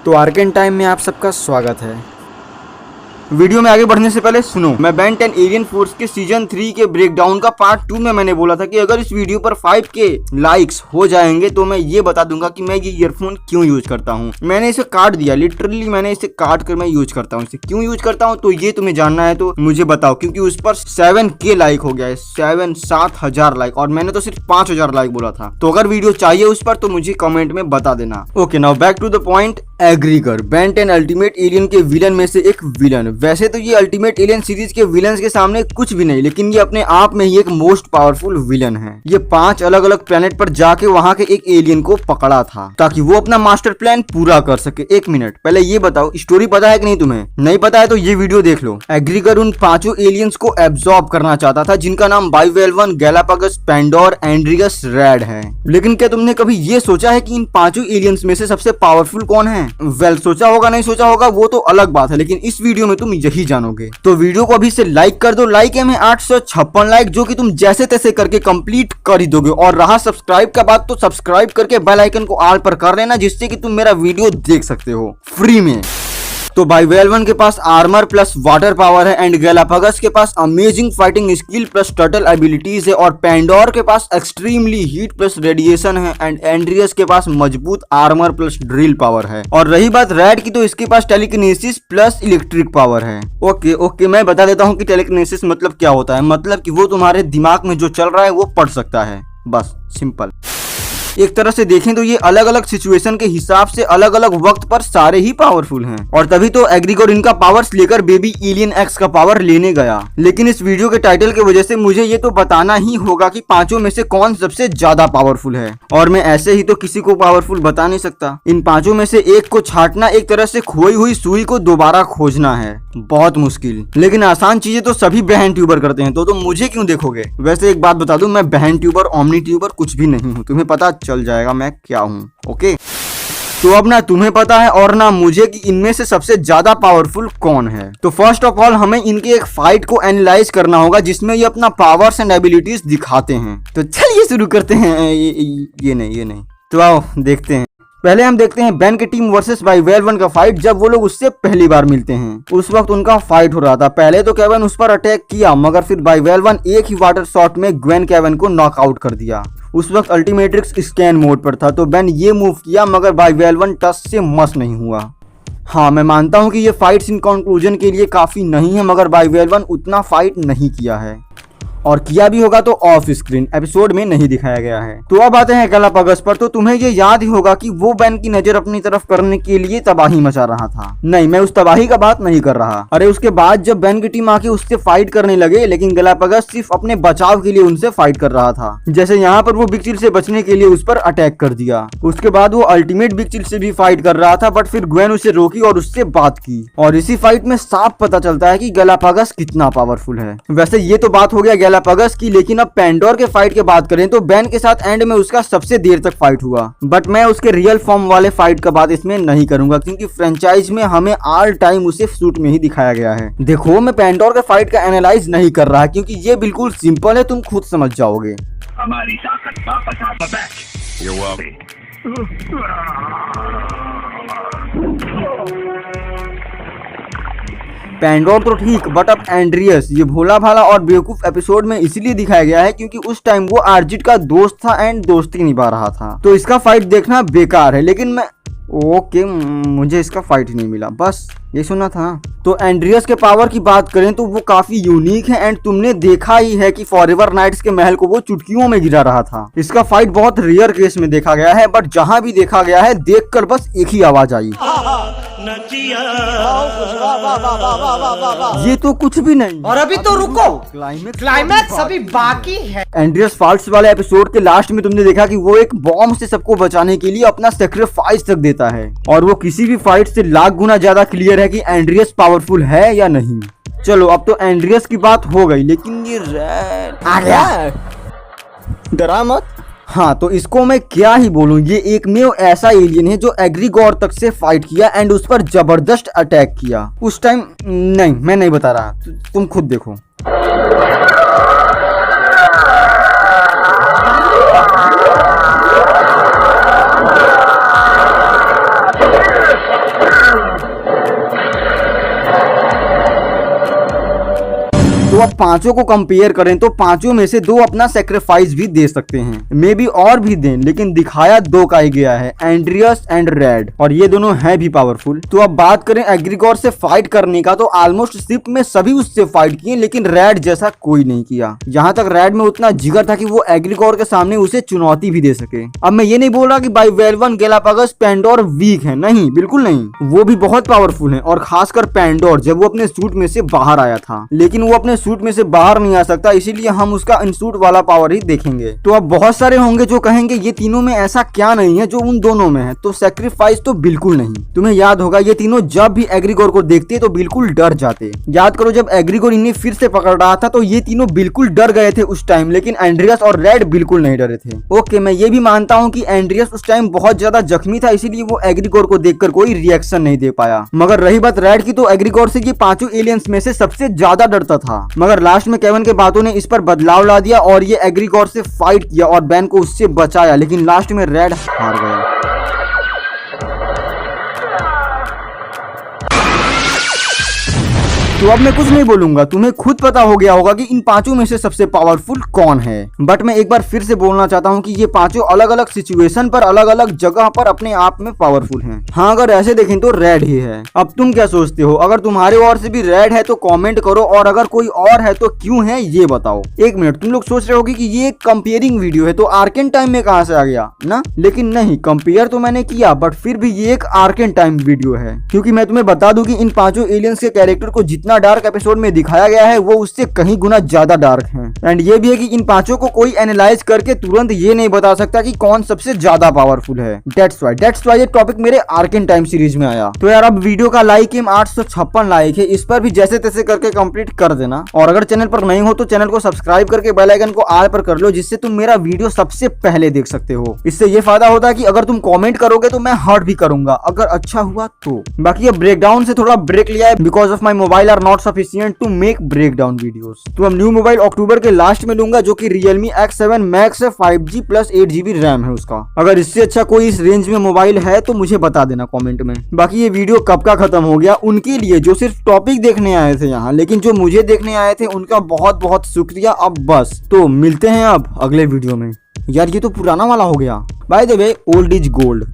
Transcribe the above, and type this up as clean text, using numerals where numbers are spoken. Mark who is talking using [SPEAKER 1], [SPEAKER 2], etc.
[SPEAKER 1] तो arcane time में आप सबका स्वागत है। वीडियो में आगे बढ़ने से पहले सुनो, मैं बेन 10 एलियन फोर्स के सीजन 3 के ब्रेकडाउन का पार्ट 2 में मैंने बोला था कि अगर इस वीडियो पर 5K लाइक्स हो जाएंगे तो मैं ये बता दूंगा कि मैं ये ईयरफोन क्यों यूज करता हूँ। मैंने इसे काट दिया, लिटरली मैंने इसे काट कर मैं यूज करता हूँ। इसे क्यों यूज करता हूँ तो ये तुम्हें जानना है तो मुझे बताओ, क्योंकि उस पर 7K लाइक हो गया है, 7,000 लाइक, और मैंने तो सिर्फ 5,000 लाइक बोला था। तो अगर वीडियो चाहिए उस पर तो मुझे कमेंट में बता देना। Okay, now back to the point. Aggregor Ben 10 ultimate alien के विलन में से एक विलन। वैसे तो ये अल्टीमेट एलियन सीरीज के विलन्स के सामने कुछ भी नहीं, लेकिन ये अपने आप में ही एक मोस्ट पावरफुल विलन है। ये 5 अलग अलग प्लेनेट पर जाके वहां के एक एलियन को पकड़ा था ताकि वो अपना मास्टर प्लान पूरा कर सके। एक मिनट पहले ये बताओ, स्टोरी पता है कि नहीं तुम्हें? नहीं पता है तो ये वीडियो देख लो। एग्रीगर उन 5 एलियंस को एब्जॉर्ब करना चाहता था जिनका नाम बाइवेलवन, गैलापागस, पेंडोर, एंड्रियस, रेड है। लेकिन क्या तुमने कभी ये सोचा है कि इन 5 एलियंस में से सबसे पावरफुल कौन है? वेल, सोचा होगा नहीं सोचा होगा वो तो अलग बात है, लेकिन इस वीडियो में तुम यही जानोगे। तो वीडियो को अभी से लाइक कर दो। लाइक है में 856 लाइक, जो कि तुम जैसे तैसे करके कंप्लीट कर ही दोगे। और रहा सब्सक्राइब का बात, तो सब्सक्राइब करके बेल आइकन को ऑल पर कर लेना, जिससे कि तुम मेरा वीडियो देख सकते हो फ्री में। तो बाइवेलवन के पास आर्मर प्लस वाटर पावर है, एंड गैलापागस के पास amazing fighting skill plus turtle abilities है, और पेंडोर के पास एक्सट्रीमली हीट प्लस रेडिएशन है, एंड एंड्रियस के पास मजबूत आर्मर प्लस ड्रिल पावर है। और रही बात रेड की, तो इसके पास टेलीकिनेसिस प्लस इलेक्ट्रिक पावर है। ओके, मैं बता देता हूँ कि टेलीकिनेसिस मतलब क्या होता है। मतलब कि वो तुम्हारे दिमाग में जो चल रहा है वो पढ़ सकता है, बस सिंपल। एक तरह से देखें तो ये अलग अलग सिचुएशन के हिसाब से अलग अलग वक्त पर सारे ही पावरफुल हैं, और तभी तो एग्रीगर इनका पावर्स लेकर बेबी एलियन एक्स का पावर लेने गया। लेकिन इस वीडियो के टाइटल की वजह से मुझे ये तो बताना ही होगा कि 5 में से कौन सबसे ज्यादा पावरफुल है, और मैं ऐसे ही तो किसी को पावरफुल बता नहीं सकता। इन 5 में से एक को छांटना एक तरह से खोई हुई सुई को दोबारा खोजना है, बहुत मुश्किल। लेकिन आसान चीजें तो सभी बहन ट्यूबर करते हैं, तो मुझे क्यों देखोगे? वैसे एक बात बता दूं, मैं बहन ट्यूबर, ओमनी ट्यूबर कुछ भी नहीं हूँ। तुम्हें पता चल जाएगा मैं क्या हूँ। ओके, तो अब ना तुम्हें पता है और ना मुझे कि इनमें से सबसे ज्यादा पावरफुल कौन है। तो फर्स्ट ऑफ ऑल हमें इनके एक फाइट को एनालाइज करना होगा जिसमें ये अपना पावर्स एंड एबिलिटीज दिखाते हैं। तो चलिए शुरू करते हैं। ये नहीं तो आओ देखते हैं। पहले हम देखते हैं बेन की टीम वर्सेस बाइवेलवन का फाइट, जब वो लोग उससे पहली बार मिलते हैं। उस वक्त उनका फाइट हो रहा था। पहले तो केविन उस पर अटैक किया, मगर फिर बाइवेलवन एक ही वाटर शॉट में ग्वेन केविन को नॉकआउट कर दिया। उस वक्त अल्टीमेट्रिक्स स्कैन मोड पर था, तो बेन ये मूव किया, मगर बाइवेलवन टच से मस नहीं हुआ। हाँ, मैं मानता हूँ कि ये फाइट्स इन कंक्लूजन के लिए काफी नहीं है, मगर बाइवेलवन उतना फाइट नहीं किया है, और किया भी होगा तो ऑफ स्क्रीन, एपिसोड में नहीं दिखाया गया है। तो अब आते हैं गैलापागस पर। तो तुम्हें ये याद ही होगा कि वो बेन की नजर अपनी तरफ करने के लिए तबाही मचा रहा था। नहीं, मैं उस तबाही का बात नहीं कर रहा। अरे उसके बाद जब बेन की टीम आके उससे फाइट करने लगे, लेकिन गैलापागस सिर्फ अपने बचाव के लिए उनसे फाइट कर रहा था। जैसे यहाँ पर वो बिग चिल से बचने के लिए उस पर अटैक कर दिया। उसके बाद वो अल्टीमेट बिग चिल से भी फाइट कर रहा था, बट फिर ग्वेन उसे रोकी और उससे बात की। और इसी फाइट में साफ पता चलता है कि गैलापागस कितना पावरफुल है। वैसे ये तो बात हो गया गैलापागस की, लेकिन अब पेंडोर के फाइट की बात करें तो बेन के साथ एंड में उसका सबसे देर तक फाइट हुआ, बट मैं उसके रियल फॉर्म वाले फाइट का बात इसमें नहीं करूंगा, क्योंकि फ्रेंचाइज में हमें ऑल टाइम उसे सूट में ही दिखाया गया है। देखो, मैं पेंडोर के फाइट का एनालाइज नहीं कर रहा, क्योंकि ये बिल्कुल सिंपल है, तुम खुद समझ जाओगे।
[SPEAKER 2] हमारी ताकत वापस आ बैक।
[SPEAKER 1] पेंडोर तो ठीक, बट अब एंड्रियस, ये भोला भाला और बेवकूफ एपिसोड में इसलिए दिखाया गया है क्योंकि उस टाइम वो आर्जिट का दोस्त था एंड दोस्ती निभा रहा था। तो इसका फाइट देखना बेकार है, लेकिन मैं मुझे इसका फाइट ही नहीं मिला, बस ये सुना था। तो एंड्रियस के पावर की बात करें तो वो काफी यूनिक है, एंड तुमने देखा ही है कि फॉरएवर नाइट्स के महल को वो चुटकियों में गिरा रहा था। इसका फाइट बहुत रेयर केस में देखा गया है, बट जहां भी देखा गया है देखकर बस एक ही आवाज आई, ये तो कुछ भी नहीं।
[SPEAKER 3] और अभी तो रुको, क्लाइमैक्स अभी बाकी है।
[SPEAKER 1] एंड्रियस फॉल्स वाले एपिसोड के लास्ट में तुमने देखा कि वो एक बॉम्ब से सबको बचाने के लिए अपना सेक्रीफाइस तक देता है, और वो किसी भी फाइट से लाख गुना ज्यादा क्लियर है कि एंड्रियस पावरफुल है या नहीं। चलो, अब तो एंड्रियस की बात हो गई, लेकिन ये रेड आ गया, डरा मत। हाँ, तो इसको मैं क्या ही बोलूं, ये एकमेव ऐसा एलियन है जो एग्रीगोर तक से फाइट किया एंड उस पर जबरदस्त अटैक किया उस टाइम। नहीं, मैं नहीं बता रहा, तुम खुद देखो। तो अब पांचों को कंपेयर करें तो पांचों में से दो अपना सेक्रीफाइस भी दे सकते हैं, मे बी और भी दें, लेकिन दिखाया दो का ही गया है, एंड्रियस एंड रेड, और ये दोनों हैं भी पावरफुल। तो अब बात करें एग्रीगोर से फाइट करने का, तो ऑलमोस्ट शिप में सभी उससे फाइट किए, लेकिन रेड जैसा कोई नहीं किया। जहां तक रेड में उतना जिगर था कि वो एग्रीगोर के सामने उसे चुनौती भी दे सके। अब मैं ये नहीं बोल रहा कि बाई वेलवन, गैलापागोस, पैंडोर वीक है, नहीं, बिल्कुल नहीं, वो भी बहुत पावरफुल है, और खासकर पैंडोर जब वो अपने सूट में से बाहर आया था, लेकिन वो अपने सूट में से बाहर नहीं आ सकता, इसीलिए हम उसका इनसूट वाला पावर ही देखेंगे। तो अब बहुत सारे होंगे जो कहेंगे ये तीनों में ऐसा क्या नहीं है जो उन दोनों में है, तो सेक्रीफाइस तो बिल्कुल नहीं। तुम्हें याद होगा ये तीनों जब भी एग्रीगोर को देखते तो बिल्कुल डर जाते। याद करो जब एग्रीगोर इन्हें फिर से पकड़ रहा था तो ये तीनों बिल्कुल डर गए थे उस टाइम, लेकिन एंड्रियस और रेड बिल्कुल नहीं डरे थे। ओके, मैं ये भी मानता हूँ कि एंड्रियस उस टाइम बहुत ज्यादा जख्मी था, इसीलिए वो एग्रीगोर को देखकर कोई रिएक्शन नहीं दे पाया। मगर रही बात रेड की, तो एग्रीगोर से ये पांचों एलियंस में से सबसे ज्यादा डरता था, मगर लास्ट में केविन के बातों ने इस पर बदलाव ला दिया और ये एग्रीगोर से फाइट किया और बैन को उससे बचाया, लेकिन लास्ट में रेड हार गया। तो अब मैं कुछ नहीं बोलूंगा, तुम्हें खुद पता हो गया होगा कि इन पांचों में से सबसे पावरफुल कौन है। बट मैं एक बार फिर से बोलना चाहता हूँ कि ये पांचों अलग अलग सिचुएशन पर, अलग अलग जगह पर अपने आप में पावरफुल हैं। हाँ, अगर ऐसे देखें तो रेड ही है। अब तुम क्या सोचते हो? अगर तुम्हारे ओर से भी रेड है तो कॉमेंट करो, और अगर कोई और है तो क्यों है ये बताओ। एक मिनट, तुम लोग सोच रहे होगे कि ये एक कंपेयरिंग वीडियो है तो आर्कन टाइम में कहां से आ गया ना, लेकिन नहीं, कंपेयर तो मैंने किया, बट फिर भी ये एक आर्कन टाइम वीडियो है, क्योंकि मैं तुम्हें बता दूं कि इन पांचों एलियंस के कैरेक्टर को जितना डार्क एपिसोड में दिखाया गया है वो उससे कहीं गुना ज्यादा डार्क है। एंड ये भी है कि इन पांचों को कोई एनालाइज करके तुरंत ये नहीं बता सकता कि कौन सबसे ज्यादा पावरफुल है। दैट्स व्हाई ये टॉपिक मेरे आर्कन टाइम सीरीज में आया। तो यार अब वीडियो का लाइक एम 856 लाइक है, इस पर भी जैसे तैसे करके कंप्लीट कर देना, और अगर चैनल पर नहीं हो तो चैनल को सब्सक्राइब करके बेल आइकन को ऑल पर कर लो, जिससे तुम मेरा वीडियो सबसे पहले देख सकते हो। इससे ये फायदा होता है कि अगर तुम कॉमेंट करोगे तो मैं हर्ट भी करूंगा, अगर अच्छा हुआ तो। बाकी अब ब्रेकडाउन से थोड़ा ब्रेक लिया है because of my mobile are not sufficient to make breakdown videos. तो अब न्यू मोबाइल अक्टूबर के लास्ट में लूंगा, जो कि Realme X7 Max है, 5G प्लस 8GB रैम है उसका। अगर इससे अच्छा कोई इस रेंज में मोबाइल है तो मुझे बता देना कमेंट में। बाकी ये वीडियो कब का खत्म हो गया उनके लिए जो सिर्फ टॉपिक देखने आए थे यहाँ, लेकिन जो मुझे देखने आए थे उनका बहुत बहुत शुक्रिया। अब बस तो मिलते हैं अब अगले वीडियो में। यार ये तो पुराना वाला हो गया। By the way, old is gold.